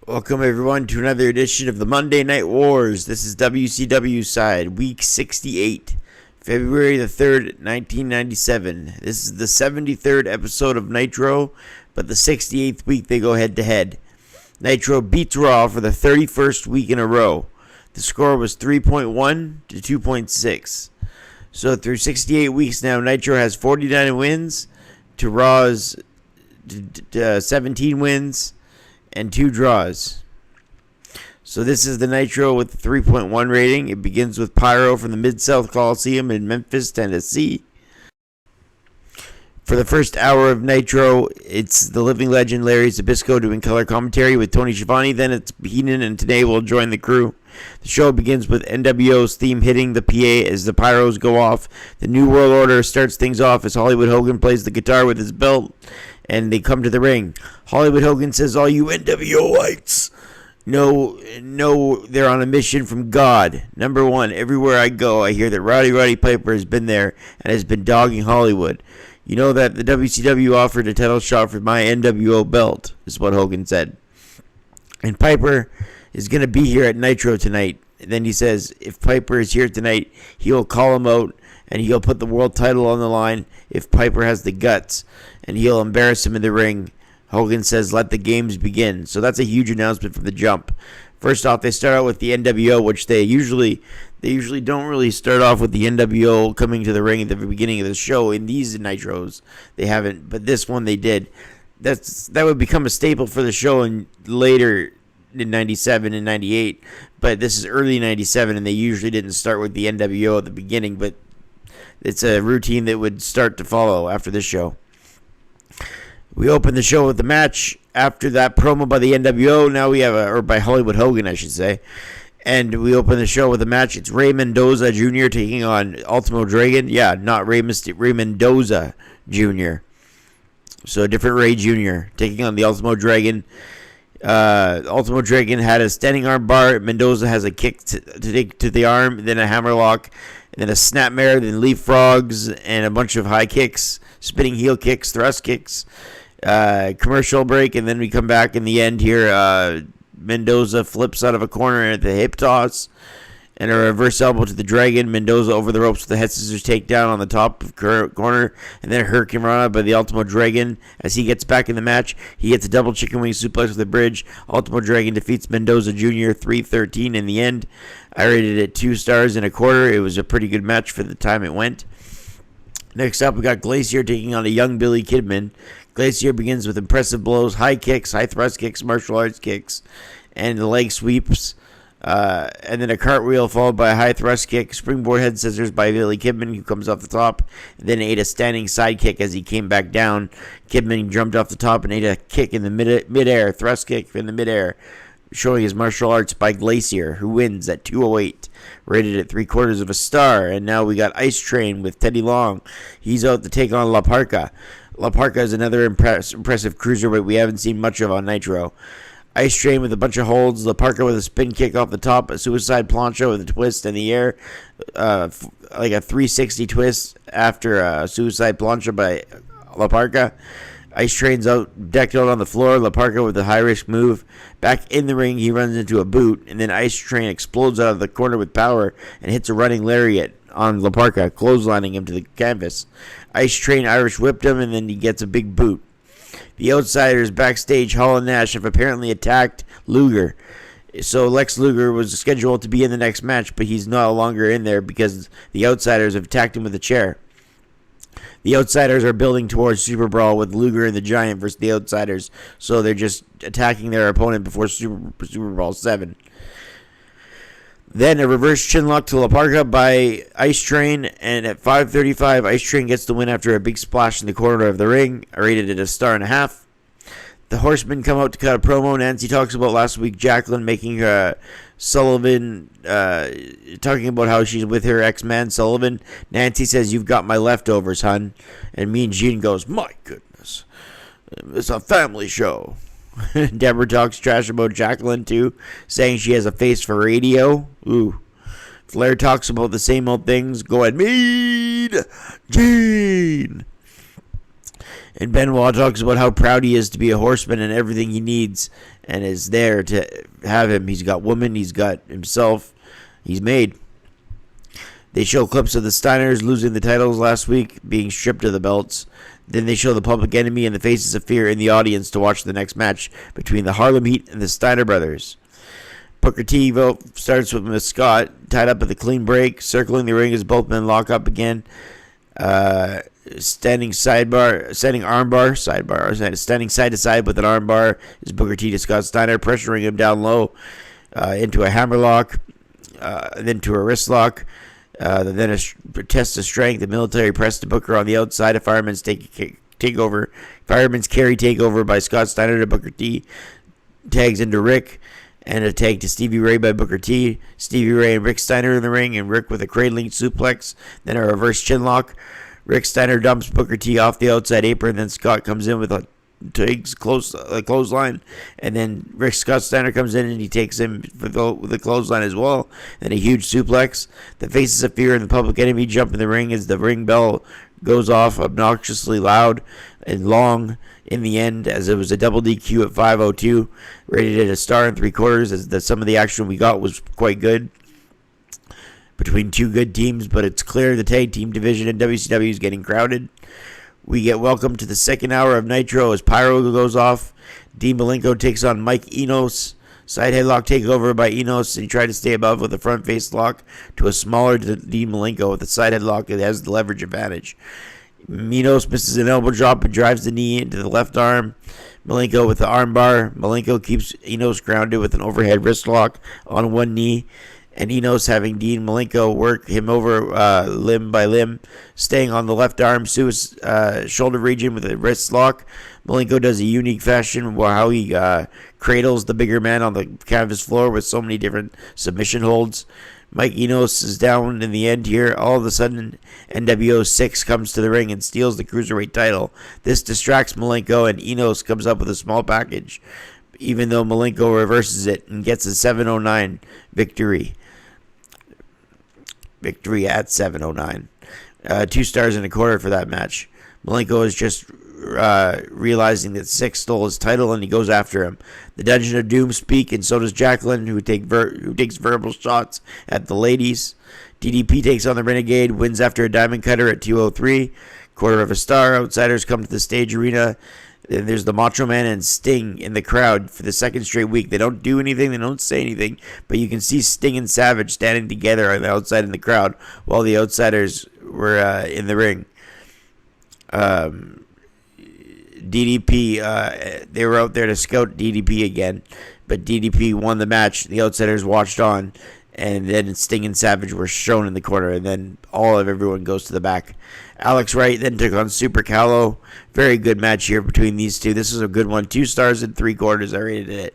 Welcome everyone to another edition of the Monday Night Wars. This is WCW side, week 68, February the 3rd, 1997. This is the 73rd episode of Nitro, but the 68th week they go head to head. Nitro beats Raw for the 31st week in a row. The score was 3.1 to 2.6. So through 68 weeks now, Nitro has 49 wins to Raw's 17 wins and 2 draws. So this is the Nitro with the 3.1 rating. It begins with Pyro from the Mid-South Coliseum in Memphis, Tennessee. For the first hour of Nitro, it's the living legend Larry Zbyszko doing color commentary with Tony Schiavone. Then it's Heenan and Tenay will join the crew. The show begins with NWO's theme hitting the PA as the pyros go off. The New World Order starts things off as Hollywood Hogan plays the guitar with his belt, and they come to the ring. Hollywood Hogan says, "All you NWOites know they're on a mission from God. Number one, everywhere I go, I hear that Roddy Piper has been there and has been dogging Hollywood. You know that the WCW offered a title shot for my NWO belt," is what Hogan said. And Piper is going to be here at Nitro tonight. And then he says, if Piper is here tonight, he'll call him out and he'll put the world title on the line if Piper has the guts, and he'll embarrass him in the ring. Hogan says, let the games begin. So that's a huge announcement from the jump. First off, they start out with the NWO, which they usually don't really start off with the NWO coming to the ring at the beginning of the show. In these Nitros, they haven't, but this one they did. That would become a staple for the show and later in 97 and 98, but this is early 97, and they usually didn't start with the NWO at the beginning, but it's a routine that would start to follow after this show. We open the show with the match. After that promo by the NWO, now we have or by Hollywood Hogan, I should say, and we open the show with a match. It's Ray Mendoza Jr. taking on Ultimo Dragon. Yeah, not Ray Mendoza Jr. So a different Ray Jr. taking on the Ultimo Dragon. Ultimo Dragon had a standing arm bar. Mendoza has a kick to take to the arm, then a hammerlock, and then a snapmare, then leapfrogs, and a bunch of high kicks, spinning heel kicks, thrust kicks. Commercial break, and then we come back in the end here. Mendoza flips out of a corner at the hip toss, and a reverse elbow to the Dragon. Mendoza over the ropes with the head scissors takedown on the top of corner, and then a Hurricane Rana by the Ultimo Dragon. As he gets back in the match, he gets a double chicken wing suplex with the bridge. Ultimo Dragon defeats Mendoza Jr. 3-13 in the end. I rated it 2 stars and a quarter. It was a pretty good match for the time it went. Next up, we got Glacier taking on a young Billy Kidman. Glacier begins with impressive blows, high kicks, high thrust kicks, martial arts kicks, and the leg sweeps. And then a cartwheel followed by a high thrust kick, springboard head scissors by Billy Kidman, who comes off the top, and then ate a standing side kick as he came back down. Kidman jumped off the top and ate a kick in the midair, thrust kick in the midair, showing his martial arts by Glacier, who wins at 208, rated at 3/4 of a star. And now we got Ice Train with Teddy Long. He's out to take on La Parka. La Parka is another impressive cruiserweight we haven't seen much of on Nitro. Ice Train with a bunch of holds, La Parka with a spin kick off the top, a suicide plancha with a twist in the air, like a 360 twist after a suicide plancha by La Parka. Ice Train's decked out on the floor. La Parka with a high-risk move. Back in the ring, he runs into a boot, and then Ice Train explodes out of the corner with power and hits a running lariat on La Parka, clotheslining him to the canvas. Ice Train Irish whipped him, and then he gets a big boot. The Outsiders backstage, Hall and Nash, have apparently attacked Luger. So Lex Luger was scheduled to be in the next match, but he's no longer in there because the Outsiders have attacked him with a chair. The Outsiders are building towards Superbrawl with Luger and the Giant versus the Outsiders, so they're just attacking their opponent before Superbrawl 7. Then a reverse chinlock to La Parka by Ice Train, and at 5:35, Ice Train gets the win after a big splash in the corner of the ring. I rated it a 1.5 stars. The Horsemen come out to cut a promo. Nancy talks about last week Jacqueline making Sullivan, talking about how she's with her ex-man Sullivan. Nancy says, "You've got my leftovers, hun." And Mean Gene goes, "My goodness, it's a family show." Deborah talks trash about Jacqueline too, saying she has a face for radio. Ooh. Flair talks about the same old things. Go ahead, Mean Gene. And Benoit talks about how proud he is to be a horseman and everything he needs and is there to have him. He's got woman, he's got himself, he's made. They show clips of the Steiners losing the titles last week, being stripped of the belts. Then they show the Public Enemy and the Faces of Fear in the audience to watch the next match between the Harlem Heat and the Steiner brothers. Booker T starts with Scott, tied up with a clean break, circling the ring as both men lock up again. Standing side to side with an armbar is Booker T to Scott Steiner, pressuring him down low into a hammerlock, then to a wrist lock. Then a test of strength, a military press to Booker on the outside, a fireman's carry takeover by Scott Steiner to Booker T, tags into Rick, and a tag to Stevie Ray by Booker T. Stevie Ray and Rick Steiner in the ring, and Rick with a cradling suplex, then a reverse chinlock. Rick Steiner dumps Booker T off the outside apron, then Scott comes in with a clothesline, and then Scott Steiner comes in and he takes him with a clothesline as well, then a huge suplex. The Faces of Fear and the Public Enemy jump in the ring as the ring bell goes off obnoxiously loud and long in the end, as it was a double DQ at 5:02, rated at a star and 3/4, as some of the action we got was quite good between two good teams, but it's clear the tag team division in WCW is getting crowded. We get welcome to the second hour of Nitro as Pyro goes off. Dean Malenko takes on Mike Enos. Side headlock takeover by Enos, and he tried to stay above with a front face lock to a smaller Dean Malenko. With the side headlock, it has the leverage advantage. Enos misses an elbow drop and drives the knee into the left arm. Malenko with the arm bar. Malenko keeps Enos grounded with an overhead wrist lock on one knee, and Enos having Dean Malenko work him over limb by limb, staying on the left arm shoulder region with a wrist lock. Malenko does a unique fashion how he cradles the bigger man on the canvas floor with so many different submission holds. Mike Enos is down in the end here. All of a sudden, NWO 6 comes to the ring and steals the Cruiserweight title. This distracts Malenko, and Enos comes up with a small package, even though Malenko reverses it and gets a 7:09 victory. Victory at 7:09. 2 stars and a quarter for that match. Malenko is just realizing that Six stole his title, and he goes after him. The Dungeon of Doom speak, and so does Jacqueline, who takes verbal shots at the ladies. DDP takes on the Renegade, wins after a diamond cutter at 2:03. Quarter of a star. Outsiders come to the stage arena. Then there's the Macho Man and Sting in the crowd for the second straight week. They don't do anything, they don't say anything, but you can see Sting and Savage standing together on the outside in the crowd while the outsiders were in the ring. DDP, they were out there to scout DDP again, but DDP won the match. The outsiders watched on, and then Sting and Savage were shown in the corner, and then everyone goes to the back. Alex Wright then took on Super Callow. Very good match here between these two. This is a good one. 2 stars and 3/4. I rated it.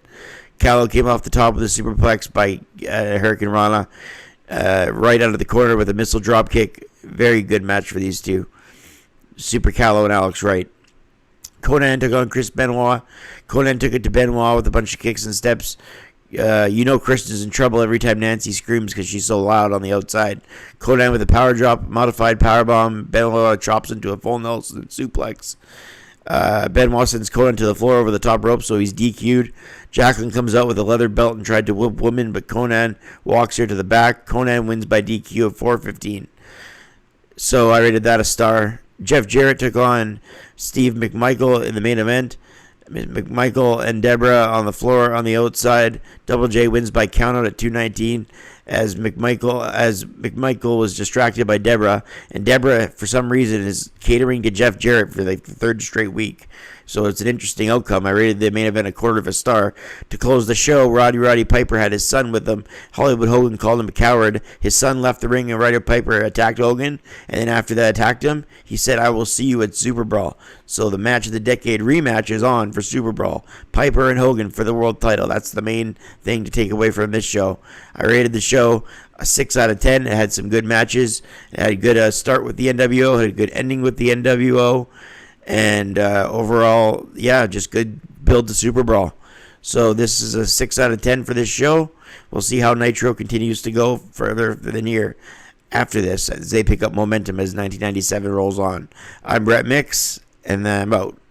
Callow came off the top with a superplex by Hurricane Rana, right out of the corner with a missile drop kick. Very good match for these two. Super Callow and Alex Wright. Conan took on Chris Benoit. Conan took it to Benoit with a bunch of kicks and steps. Chris is in trouble every time Nancy screams because she's so loud on the outside. Conan with a power drop, modified powerbomb. Benoit chops into a full Nelson suplex. Benoit sends Conan to the floor over the top rope, so he's DQ'd. Jacqueline comes out with a leather belt and tried to whip woman, but Conan walks her to the back. Conan wins by DQ of 4:15. So I rated that a star. Jeff Jarrett took on Steve McMichael in the main event. McMichael and Deborah on the floor on the outside. Double J wins by countout at 2:19 as McMichael was distracted by Deborah, and Deborah for some reason is catering to Jeff Jarrett for the 3rd straight week. So it's an interesting outcome. I rated the main event a 1/4 of a star. To close the show, Roddy Piper had his son with him. Hollywood Hogan called him a coward. His son left the ring and Roddy Piper attacked Hogan. And then after that attacked him, he said, "I will see you at Superbrawl." So the match of the decade rematch is on for Superbrawl. Piper and Hogan for the world title. That's the main thing to take away from this show. I rated the show a 6 out of 10. It had some good matches. It had a good start with the NWO. It had a good ending with the NWO. And overall, just good build to Superbrawl. So this is a 6 out of 10 for this show. We'll see how Nitro continues to go further than here after this as they pick up momentum as 1997 rolls on. I'm Brett Mix, And then I'm out.